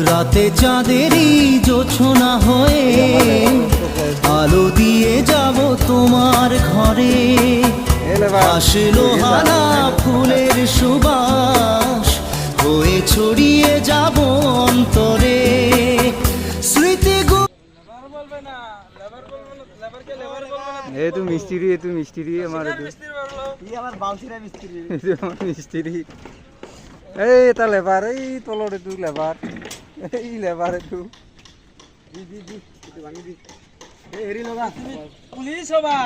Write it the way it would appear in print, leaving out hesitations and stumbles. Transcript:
রাতে চাঁদেরই জোছনা হয়ে আলো দিয়ে যাব তোমার ঘরে, আসলো হানা ফুলের সুবাস হয়ে ছড়িয়ে যাব অন্তরে স্মৃতি। তু মিস্ত্রি আমার মিস্ত্রি এই তা লেবার এই তলরে তু লেবার এই লেবারে তু পুলিশ হবা।